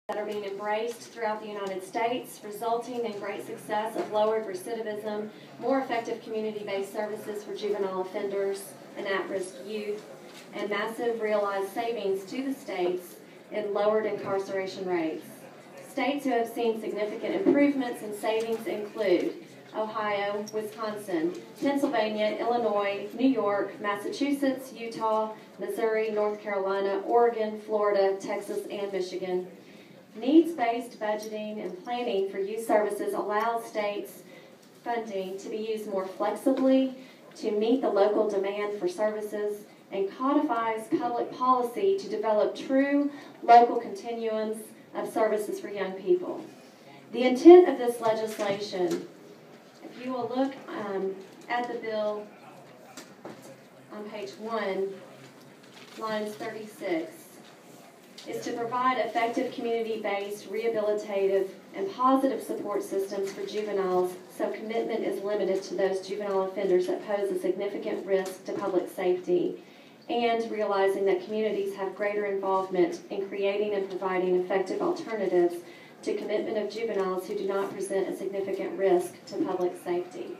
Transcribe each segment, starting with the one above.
that are being embraced throughout the United States, resulting in great success of lowered recidivism, more effective community-based services for juvenile offenders and at-risk youth, and massive realized savings to the states in lowered incarceration rates. States who have seen significant improvements in savings include Ohio, Wisconsin, Pennsylvania, Illinois, New York, Massachusetts, Utah, Missouri, North Carolina, Oregon, Florida, Texas, and Michigan. Needs-based budgeting and planning for youth services allows states' funding to be used more flexibly to meet the local demand for services and codifies public policy to develop true local continuums of services for young people. The intent of this legislation, if you will look at the bill on page 1, lines 36, is to provide effective community-based, rehabilitative, and positive support systems for juveniles so commitment is limited to those juvenile offenders that pose a significant risk to public safety, and realizing that communities have greater involvement in creating and providing effective alternatives to commitment of juveniles who do not present a significant risk to public safety.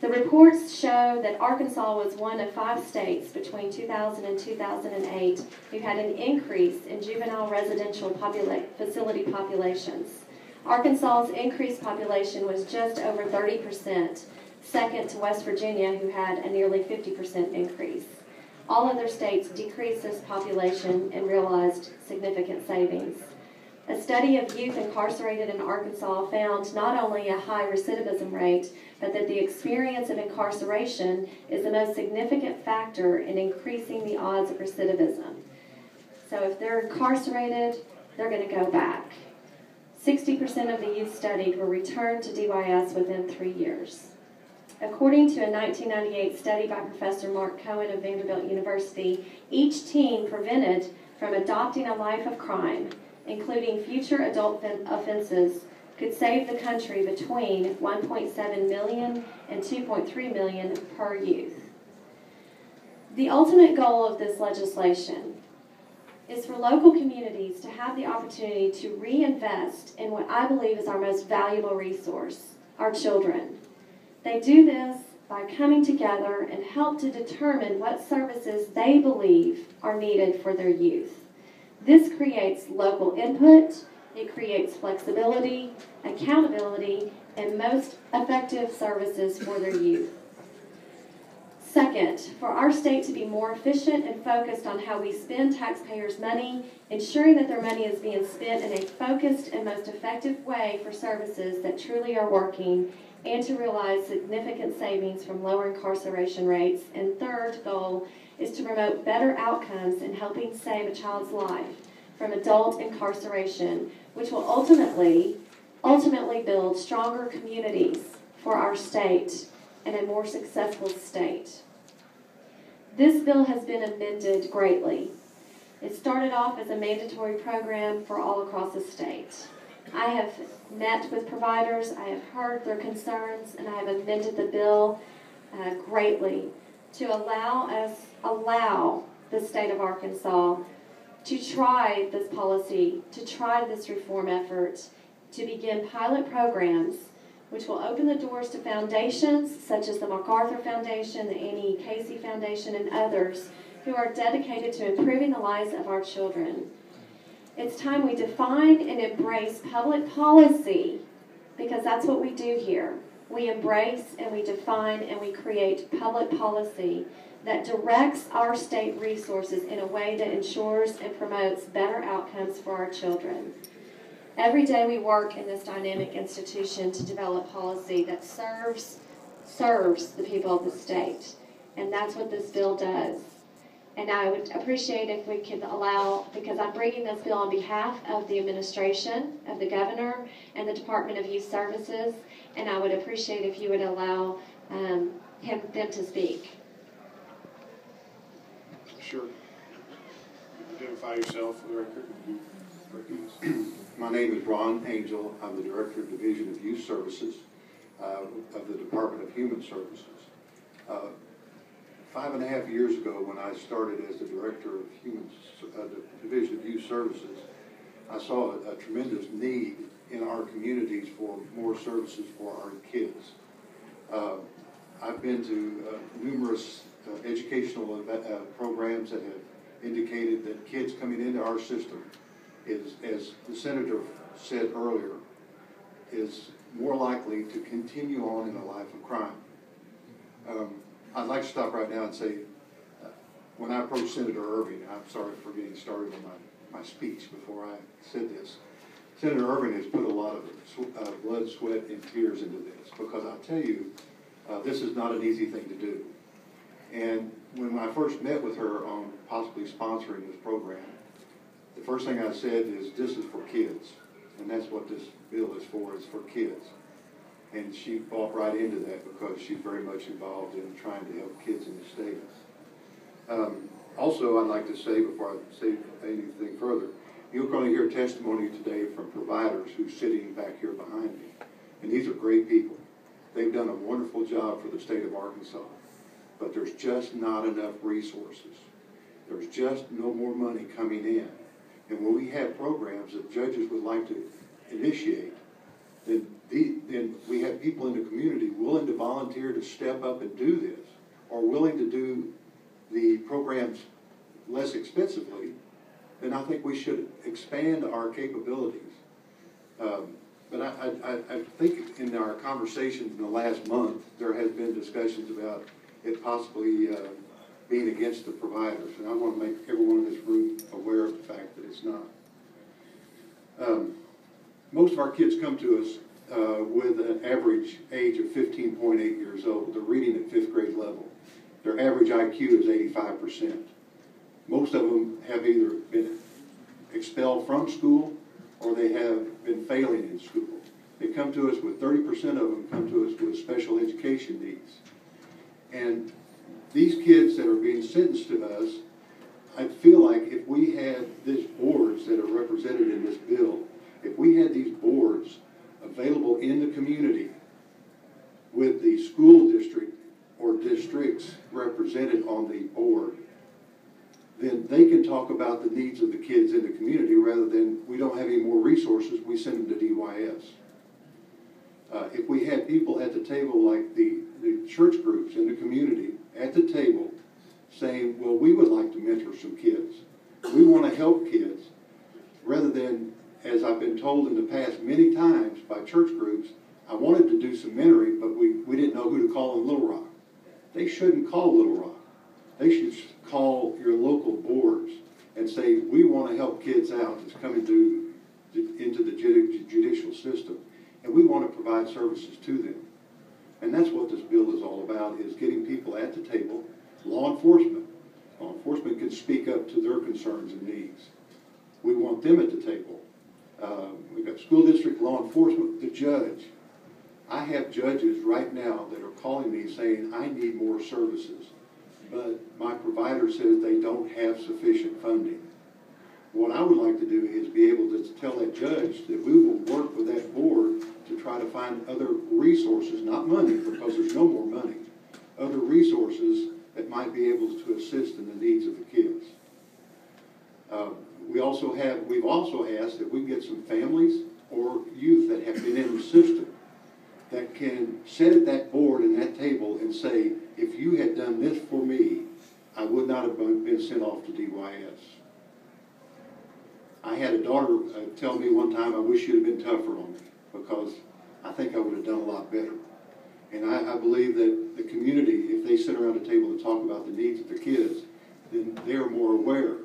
The reports show that Arkansas was one of 5 states between 2000 and 2008 who had an increase in juvenile residential facility populations. Arkansas's increased population was just over 30%, second to West Virginia, who had a nearly 50% increase. All other states decreased this population and realized significant savings. A study of youth incarcerated in Arkansas found not only a high recidivism rate, but that the experience of incarceration is the most significant factor in increasing the odds of recidivism. So if they're incarcerated, they're going to go back. 60% of the youth studied were returned to DYS within 3 years. According to a 1998 study by Professor Mark Cohen of Vanderbilt University, each teen prevented from adopting a life of crime, including future adult offenses, could save the country between 1.7 million and 2.3 million per youth. The ultimate goal of this legislation is for local communities to have the opportunity to reinvest in what I believe is our most valuable resource, our children. They do this by coming together and help to determine what services they believe are needed for their youth. This creates local input, it creates flexibility, accountability, and most effective services for their youth. Second, for our state to be more efficient and focused on how we spend taxpayers' money, ensuring that their money is being spent in a focused and most effective way for services that truly are working, and to realize significant savings from lower incarceration rates. And third goal is to promote better outcomes in helping save a child's life from adult incarceration, which will ultimately build stronger communities for our state and a more successful state. This bill has been amended greatly. It started off as a mandatory program for all across the state. I have met with providers, I have heard their concerns, and I have amended the bill greatly to allow the state of Arkansas to try this policy, to try this reform effort, to begin pilot programs which will open the doors to foundations such as the MacArthur Foundation, the Annie Casey Foundation, and others who are dedicated to improving the lives of our children. It's time we define and embrace public policy, because that's what we do here. We embrace and we define and we create public policy that directs our state resources in a way that ensures and promotes better outcomes for our children. Every day we work in this dynamic institution to develop policy that serves the people of the state, and that's what this bill does. And I would appreciate if we could allow, because I'm bringing this bill on behalf of the administration, of the governor, and the Department of Youth Services, and I would appreciate if you would allow them to speak. Sure. Identify yourself for the record. My name is Ron Angel. I'm the Director of Division of Youth Services of the Department of Human Services. 5.5 years ago, when I started as the Director of the Division of Youth Services, I saw a tremendous need in our communities for more services for our kids. I've been to numerous educational programs that have indicated that kids coming into our system is, as the senator said earlier, is more likely to continue on in a life of crime. I'd like to stop right now and say, when I approached Senator Irvin, I'm sorry for getting started on my speech before I said this. Senator Irvin has put a lot of blood, sweat, and tears into this, because I'll tell you, this is not an easy thing to do. And when I first met with her on possibly sponsoring this program, the first thing I said is, this is for kids. And that's what this bill is for kids. And she bought right into that because she's very much involved in trying to help kids in the state. Also, I'd like to say, before I say anything further, you're going to hear testimony today from providers who's sitting back here behind me. And these are great people. They've done a wonderful job for the state of Arkansas. But there's just not enough resources. There's just no more money coming in. And when we have programs that judges would like to initiate, then we have people in the community willing to volunteer to step up and do this, or willing to do the programs less expensively, then I think we should expand our capabilities. But I think in our conversations in the last month, there has been discussions about it possibly being against the providers. And I want to make everyone in this room aware of the fact that it's not. Most of our kids come to us with an average age of 15.8 years old. They're reading at 5th grade level. Their average IQ is 85%. Most of them have either been expelled from school or they have been failing in school. They come to us with 30% of them come to us with special education needs. And these kids that are being sentenced to us, I feel like if we had these boards that are represented in this bill, if we had these boards available in the community with the school district or districts represented on the board, then they can talk about the needs of the kids in the community rather than we don't have any more resources, we send them to DYS. If we had people at the table like the church groups in the community at the table saying, well, we would like to mentor some kids. We want to help kids, rather than, as I've been told in the past many times by church groups, I wanted to do some mentoring, but we didn't know who to call in Little Rock. They shouldn't call Little Rock. They should call your local boards and say, we want to help kids out that's coming into the judicial system, and we want to provide services to them. And that's what this bill is all about, is getting people at the table. Law enforcement. Law enforcement can speak up to their concerns and needs. We want them at the table. We've got school district, law enforcement, the judge. I have judges right now that are calling me saying, I need more services, but my provider says they don't have sufficient funding. What I would like to do is be able to tell that judge that we will work with that board to try to find other resources, not money, because there's no more money, other resources that might be able to assist in the needs of the kids. We've also asked that we get some families or youth that have been in the system that can sit at that board and that table and say, if you had done this for me, I would not have been sent off to DYS. I had a daughter tell me one time, I wish you'd have been tougher on me, because I think I would have done a lot better. And I believe that the community, if they sit around the table and talk about the needs of the kids, then they're more aware.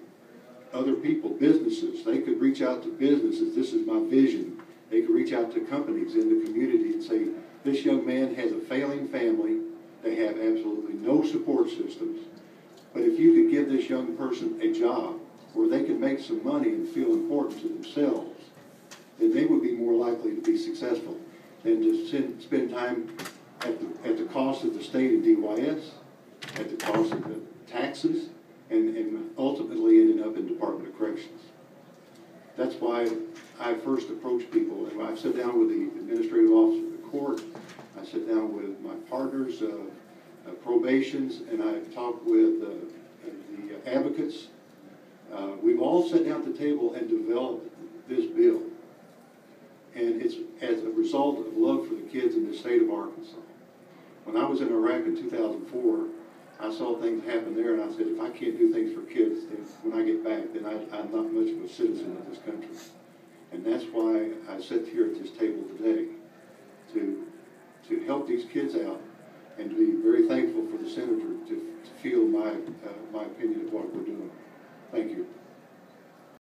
Other people, businesses, they could reach out to businesses. This is my vision. They could reach out to companies in the community and say, this young man has a failing family. They have absolutely no support systems. But if you could give this young person a job where they can make some money and feel important to themselves, then they would be more likely to be successful than to spend time at the cost of the state and DYS, at the cost of the taxes, and ultimately ending up in Department of Corrections. That's why I first approached people, and I sat down with the administrative officer of the court, I sat down with my partners, probations, and I talked with the advocates. We've all sat down at the table and developed this bill. And it's as a result of love for the kids in the state of Arkansas. When I was in Iraq in 2004, I saw things happen there, and I said, if I can't do things for kids, then when I get back, then I'm not much of a citizen of this country. And that's why I sit here at this table today, to help these kids out, and to be very thankful for the senator to feel my opinion of what we're doing. Thank you.